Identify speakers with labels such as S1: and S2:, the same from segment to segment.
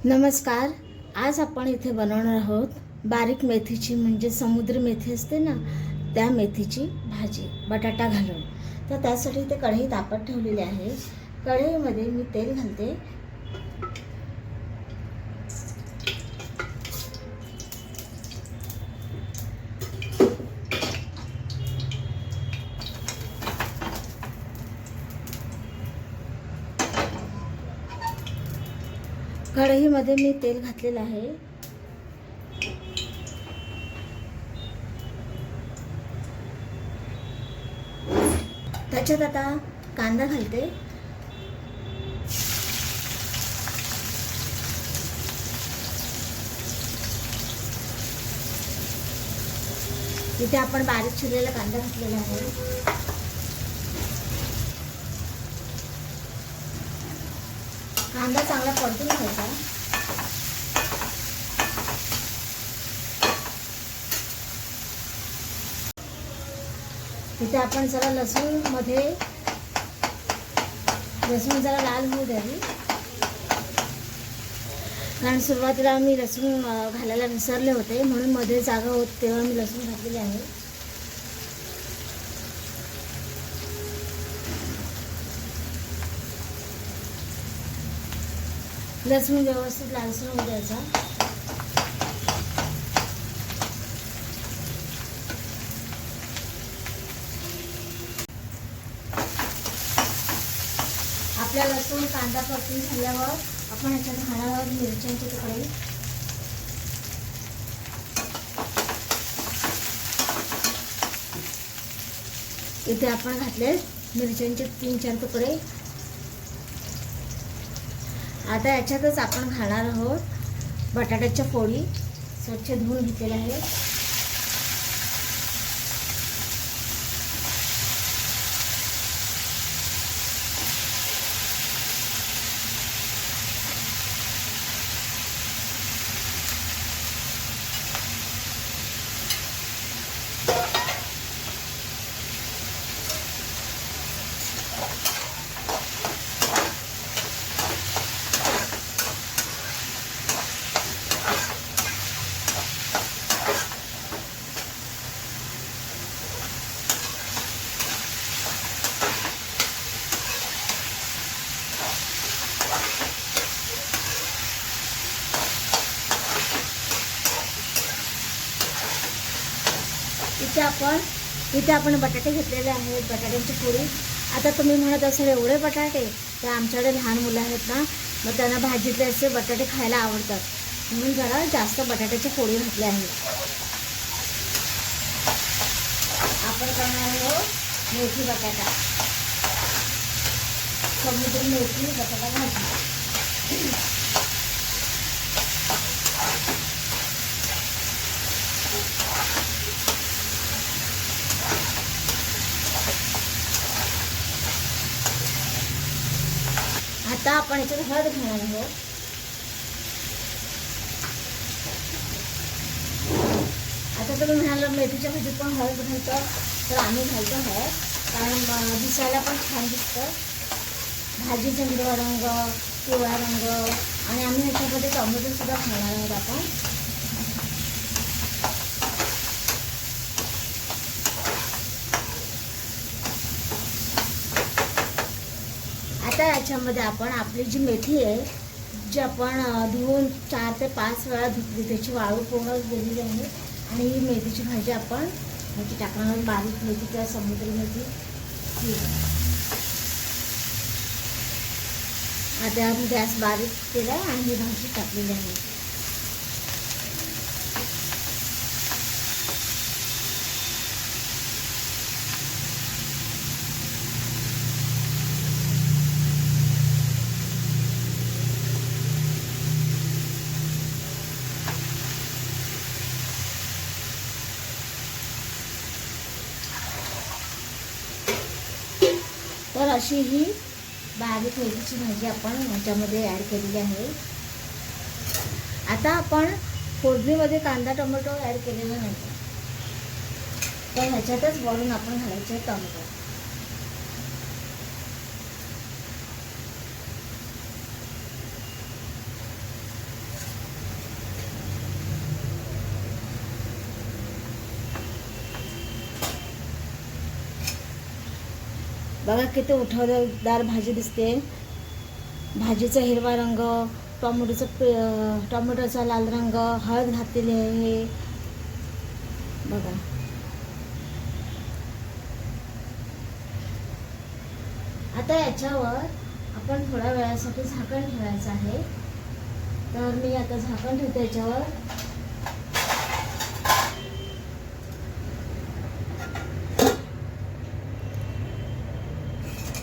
S1: नमस्कार. आज आपण इथे बनवणार आहोत बारीक मेथीची म्हणजे समुद्री मेथी असते ना, त्या मेथीची भाजी बटाटा घालून. तर त्यासाठी इथे कढई तापत ठेवलेली आहे. कढईमध्ये मी तेल घालते. कढईमध्ये मी तेल घातलेलं आहे. त्याच्यात आता कांदा घालते. इथे आपण बारीक चिरलेला कांदा घातलेला आहे. कांदा चांगला परतून घ्यायचा. इथे आपण जरा लसूण जरा लाल होऊ द्यावी, कारण सुरुवातीला मी लसूण घालायला विसरले होते, म्हणून मध्ये जागा होत तेव्हा मी लसूण घातलेले आहे. लसूण व्यवस्थित लालसर होऊ द्यायचा. आपला लसूण कांदा परतून झाल्यावर आपण ह्याच्यात घालणार मिरच्यांचे तुकडे. इथे आपण घातले मिरच्यांचे 3-4 तुकडे. आता याच्यातच आपण घालणार आहोत बटाट्याच्या फोडी स्वच्छ धुवून घेतलेल्या आहेत. इथे आपण बटाटे घेतलेले आहेत, बटाट्यांची फोडी. आता तुम्ही म्हणत असाल एवढे बटाटे, तर आमच्याकडे लहान मुलं आहेत ना, मग त्यांना भाजीतले असे बटाटे खायला आवडतात, म्हणून जरा जास्त बटाट्याच्या फोडी घातल्या आहेत. आपण करणार आहोत मेथी बटाटा, समुद्री मेथी बटाटा भाजी. आता आपण याच्यात हळद घालणार आहोत. आता तुम्ही म्हणाला मेथीच्या भाजीत पण हळद घालतो, तर आम्ही घालतो हळद, कारण दिसायला पण छान दिसतं. भाजीचा हिरवा रंग, पिवळा रंग, आणि आम्ही ह्याच्यामध्ये टोमॅटो सुद्धा घालणार आहोत आपण. आता याच्यामध्ये आपण आपली जी मेथी आहे, जी आपण धुवून 4 ते 5 वेळा धुतली, त्याची वाळू पूर्ण गेलेली आहे, आणि ही मेथीची भाजी आपण ह्याची टाकणार. बारीक मेथी किंवा समुद्री मेथी. आता गॅस बारीक केला आणि ही भाजी टाकलेली आहे. तर अशी ही बारीक मेथीची भाजी आपण ह्याच्यामध्ये ॲड केलेली आहे. आता आपण फोडणीमध्ये कांदा टोमॅटो ॲड केलेला नाही, तर ह्याच्यातच वरून आपण घालायचे टोमॅटो. बघा किती उठवदार भाजी दिसते. भाजीचा हिरवा रंग, टोमॅटोचा लाल रंग, हळद घातलेली आहे बघा. आता याच्यावर आपण थोड्या वेळासाठी झाकण ठेवायचं आहे. तर मी आता झाकण ठेवते याच्यावर.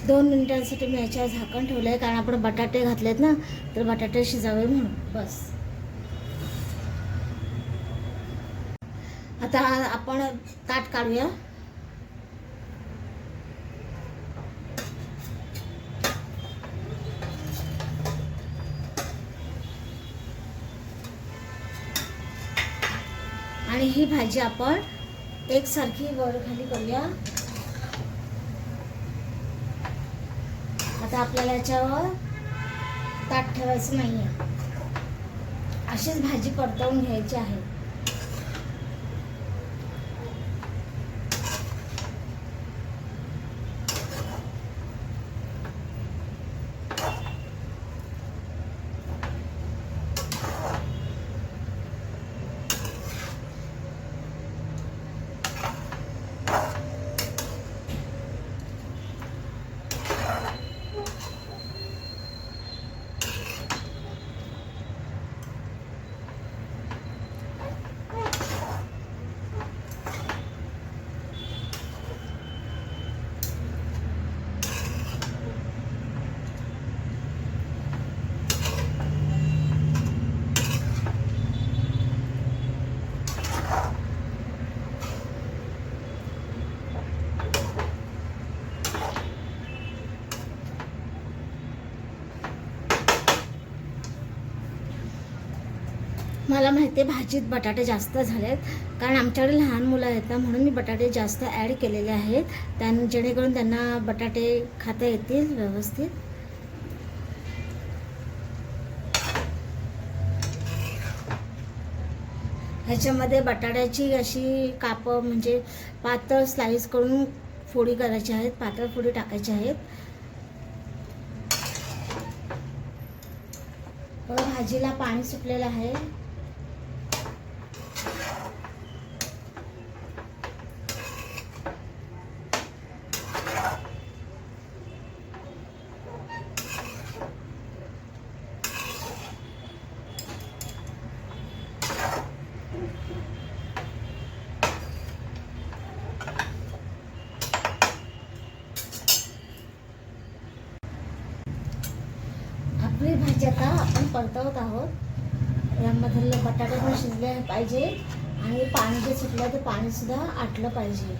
S1: दोन मिनिटांसाठी मी याच्यावर झाकण ठेवलं आहे, कारण आपण बटाटे घातलेत ना, तर बटाटे शिजावे म्हणून बस. आता आपण ताट काढूया. आणि ही भाजी आपण एकसारखी वर खाली करूया. आता आपल्याला याच्यावर ताट ठेवायचं नाहीये, अशीच भाजी परतवून घ्यायची आहे. मला माहिती आहे भाजीत बटाटे जास्त झालेत, कारण आमच्याकडे लहान मुलं आहेत ना, म्हणून मी बटाटे जास्त ॲड केलेले आहेत, जेणेकरून त्यांना बटाटे खाता येतील व्यवस्थित. ह्याच्यामध्ये बटाट्याची अशी कापं म्हणजे पातळ स्लाइस करून फोडी करायची आहेत, पातळ फोडी टाकायची आहेत. बघा भाजीला पाणी सुटलेलं आहे. आपली भाजी आता आपण परतवत आहोत. यामधले बटाटे पण शिजले पाहिजे आणि पाणी जे सुटलं ते पाणी सुद्धा आटलं पाहिजे.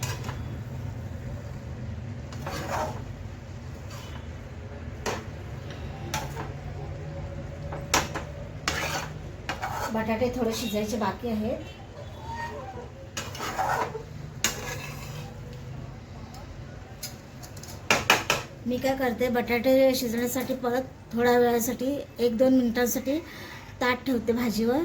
S1: बटाटे थोडे शिजायचे बाकी आहेत. मी काय करते, बटाटे शिजण्यासाठी परत थोड्या वेळासाठी 1-2 मिनिटांसाठी ताट ठेवते भाजीवर.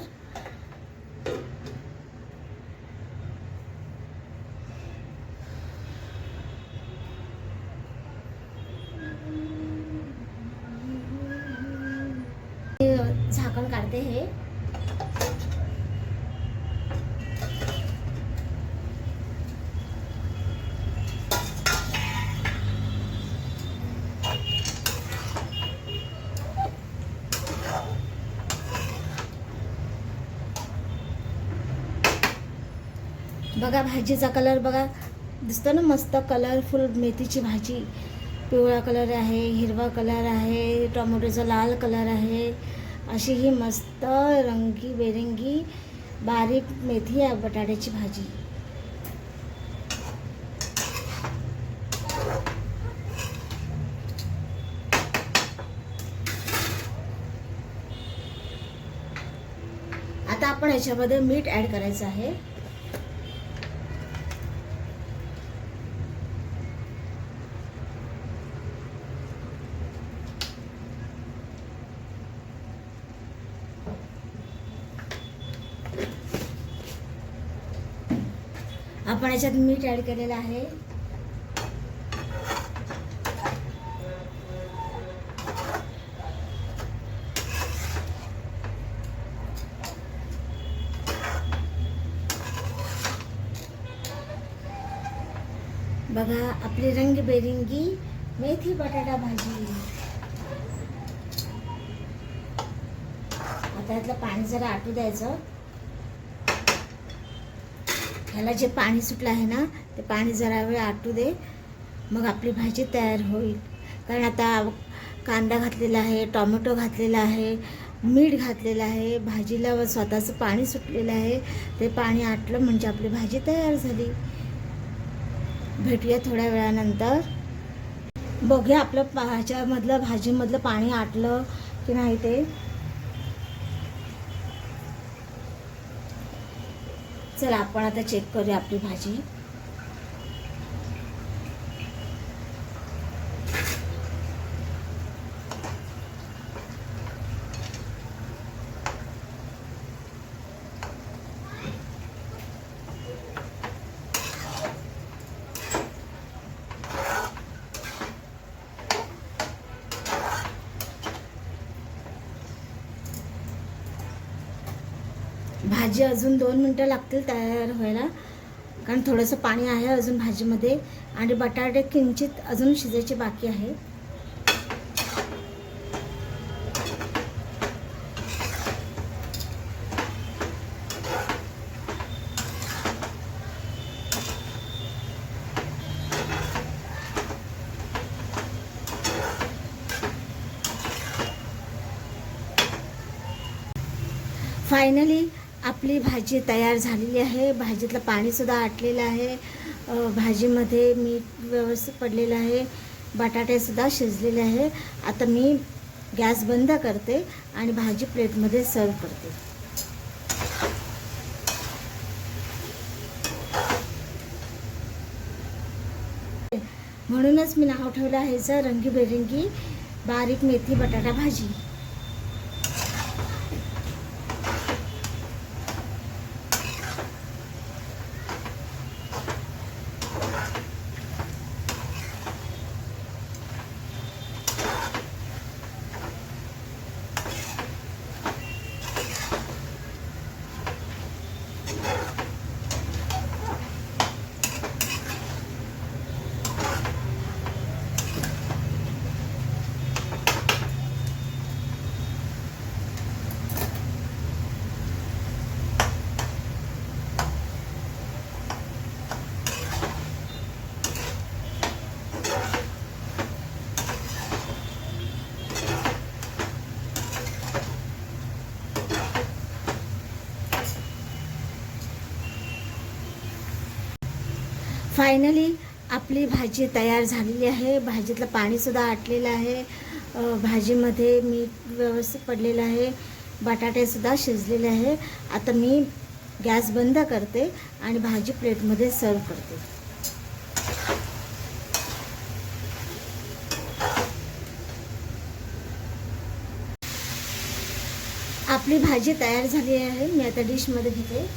S1: झाकण काढते हे. बघा भाजीचा कलर बघा दिसतो ना, मस्त कलरफुल मेथीची भाजी. पिवळा कलर आहे, हिरवा कलर आहे, टोमॅटोचा लाल कलर आहे. अशी ही मस्त रंगीबेरंगी बारीक मेथी आहे बटाट्याची भाजी. आता आपण याच्यामध्ये मीठ ॲड करायचं आहे. आपण याच्यात मीठ ॲड केलेलं आहे. बघा आपली रंगीबेरंगी मेथी बटाटा भाजी. आता यातलं पाणी जरा आटू द्यायचं. ह्याला जे पाणी सुटलं आहे ना ते पाणी जरा वेळ आटू दे, मग आपली भाजी तयार होईल. कारण आता कांदा घातलेला आहे, टोमॅटो घातलेला आहे, मीठ घातलेलं आहे, भाजीला स्वतःचं पाणी सुटलेलं आहे. ते पाणी आटलं म्हणजे आपली भाजी तयार झाली. भेटूया थोड्या वेळानंतर. बघूया आपलं ह्याच्यामधलं भाजीमधलं पाणी आटलं की नाही ते. चला आपण आता चेक करूया आपली भाजी. भाजी अजून 2 मिनटं लागतील तयार व्हायला, कारण थोडंसं पाणी आहे अजून भाजीमध्ये आणि बटाटे किंचित अजून शिजायचे बाकी आहे. फायनली आपली भाजी तयार झालेली आहे. भाजीतलं पाणीसुद्धा आटलेलं आहे, भाजीमध्ये मीठ व्यवस्थित पडलेलं आहे, बटाटेसुद्धा शिजलेले आहे. आता मी गॅस बंद करते आणि भाजी प्लेटमध्ये सर्व करते. म्हणूनच मी नाव ठेवलं आहे रंगीबेरंगी बारीक मेथी बटाटा भाजी. फायनली आपली भाजी तयार झालेली आहे. भाजीतलं पाणीसुद्धा आटलेलं आहे, भाजीमध्ये मीठ व्यवस्थित पडलेलं आहे, बटाटेसुद्धा शिजलेले आहे. आता मी गॅस बंद करते आणि भाजी प्लेटमध्ये सर्व करते. आपली भाजी तयार झाली आहे. मी आता डिशमध्ये घेते.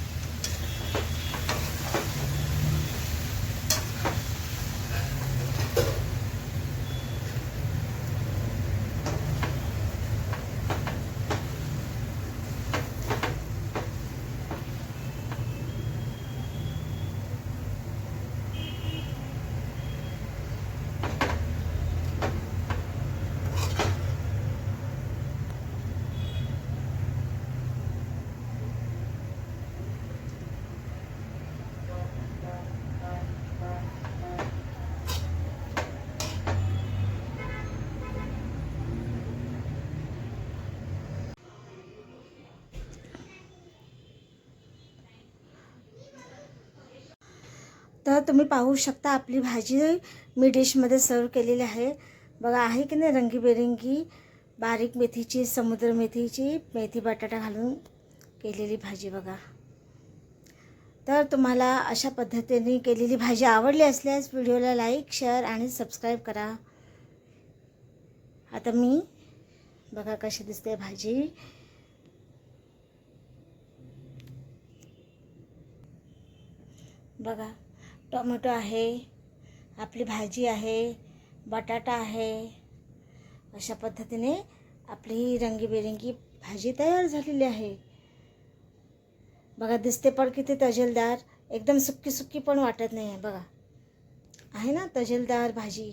S1: तर तुम्ही पाहू शकता आपली भाजी मी डिशमध्ये सर्व केलेली आहे. बघा आहे की नाही रंगीबेरंगी बारीक मेथीची, समुद्र मेथीची, मेथी बटाटा घालून केलेली भाजी बघा. तर तुम्हाला अशा पद्धतीने केलेली भाजी आवडली असल्यास व्हिडिओला लाईक, शेअर आणि सबस्क्राईब करा. आता मी बघा कशी दिसते भाजी. बघा टोमॅटो आहे, आपली भाजी आहे, बटाटा आहे. अशा पद्धतीने आपली ही रंगीबेरंगी भाजी तयार झालेली आहे. बघा दिसते पण किती तजेलदार, एकदम सुक्की सुक्की पण वाटत नाही आहे बघा. आहे ना तजेलदार भाजी.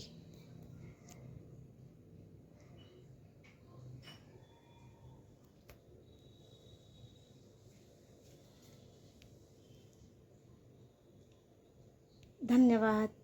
S1: धन्यवाद.